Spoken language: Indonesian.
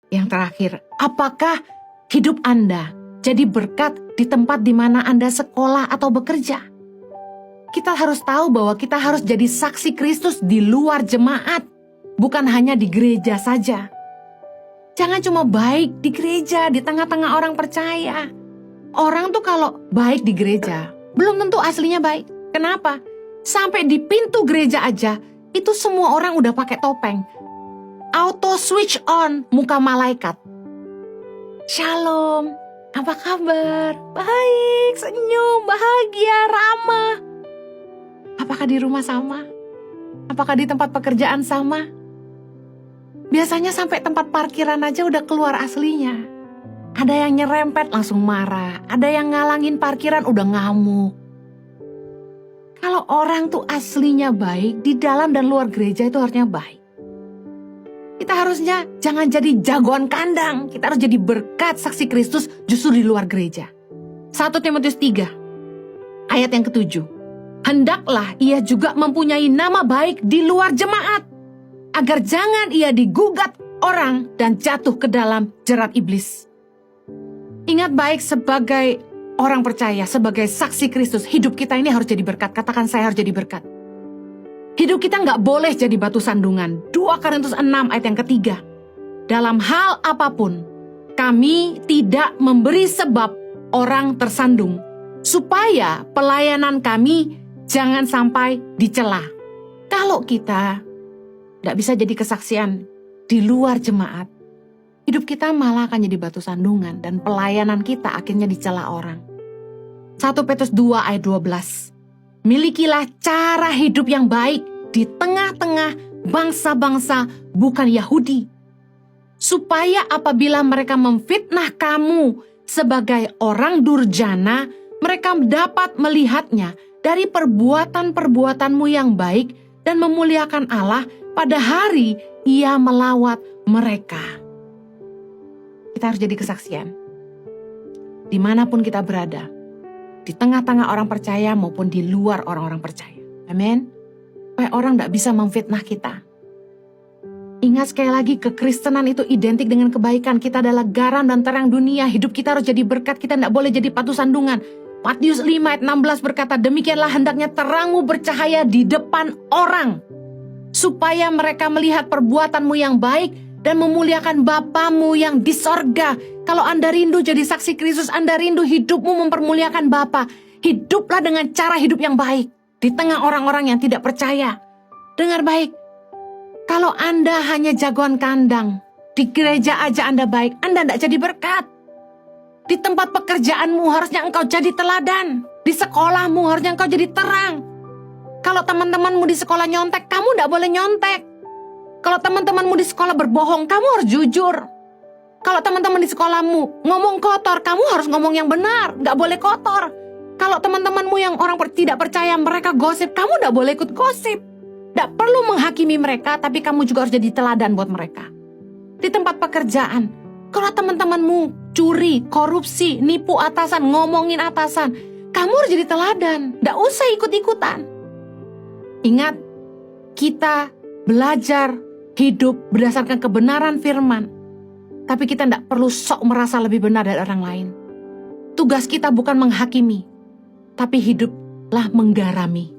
Yang terakhir, apakah hidup Anda jadi berkat di tempat di mana Anda sekolah atau bekerja? Kita harus tahu bahwa kita harus jadi saksi Kristus di luar jemaat, bukan hanya di gereja saja. Jangan cuma baik di gereja, di tengah-tengah orang percaya. Orang tuh kalau baik di gereja, belum tentu aslinya baik. Kenapa? Sampai di pintu gereja aja, itu semua orang udah pakai topeng. Auto switch on muka malaikat. Shalom, apa kabar? Baik, senyum, bahagia, ramah. Apakah di rumah sama? Apakah di tempat pekerjaan sama? Biasanya sampai tempat parkiran aja udah keluar aslinya. Ada yang nyerempet langsung marah. Ada yang ngalangin parkiran udah ngamuk. Kalau orang tuh aslinya baik, di dalam dan luar gereja itu harusnya baik. Kita harusnya jangan jadi jagoan kandang. Kita harus jadi berkat saksi Kristus justru di luar gereja. 1 Timotius 3, ayat yang ke-7. Hendaklah ia juga mempunyai nama baik di luar jemaat, agar jangan ia digugat orang dan jatuh ke dalam jerat iblis. Ingat baik sebagai orang percaya, sebagai saksi Kristus, hidup kita ini harus jadi berkat. Katakan, saya harus jadi berkat. Hidup kita nggak boleh jadi batu sandungan. 2 Korintus 6 ayat yang ke-3. Dalam hal apapun, kami tidak memberi sebab orang tersandung, supaya pelayanan kami jangan sampai dicela. Kalau kita nggak bisa jadi kesaksian di luar jemaat, hidup kita malah akan jadi batu sandungan dan pelayanan kita akhirnya dicela orang. 1 Petrus 2 ayat 12. Milikilah cara hidup yang baik di tengah-tengah bangsa-bangsa bukan Yahudi, supaya apabila mereka memfitnah kamu sebagai orang durjana, mereka dapat melihatnya dari perbuatan-perbuatanmu yang baik dan memuliakan Allah pada hari Ia melawat mereka. Kita harus jadi kesaksian dimanapun kita berada, di tengah-tengah orang percaya maupun di luar orang-orang percaya. Amin. Supaya orang tidak bisa memfitnah kita. Ingat sekali lagi, kekristenan itu identik dengan kebaikan. Kita adalah garam dan terang dunia. Hidup kita harus jadi berkat. Kita tidak boleh jadi batu sandungan. Matius 5 ayat 16 berkata, demikianlah hendaknya terangmu bercahaya di depan orang, supaya mereka melihat perbuatanmu yang baik dan memuliakan Bapamu yang di sorga. Kalau Anda rindu jadi saksi Kristus, Anda rindu hidupmu mempermuliakan Bapa, hiduplah dengan cara hidup yang baik di tengah orang-orang yang tidak percaya. Dengar baik, kalau Anda hanya jagoan kandang, di gereja aja Anda baik, Anda tidak jadi berkat. Di tempat pekerjaanmu harusnya engkau jadi teladan. Di sekolahmu harusnya engkau jadi terang. Kalau teman-temanmu di sekolah nyontek, kamu tidak boleh nyontek. Kalau teman-temanmu di sekolah berbohong, kamu harus jujur. Kalau teman-teman di sekolahmu ngomong kotor, kamu harus ngomong yang benar, nggak boleh kotor. Kalau teman-temanmu yang orang tidak percaya, mereka gosip, kamu nggak boleh ikut gosip. Nggak perlu menghakimi mereka, tapi kamu juga harus jadi teladan buat mereka. Di tempat pekerjaan, kalau teman-temanmu curi, korupsi, nipu atasan, ngomongin atasan, kamu harus jadi teladan, nggak usah ikut-ikutan. Ingat, kita belajar hidup berdasarkan kebenaran firman, tapi kita tidak perlu sok merasa lebih benar dari orang lain. Tugas kita bukan menghakimi, tapi hiduplah menggarami.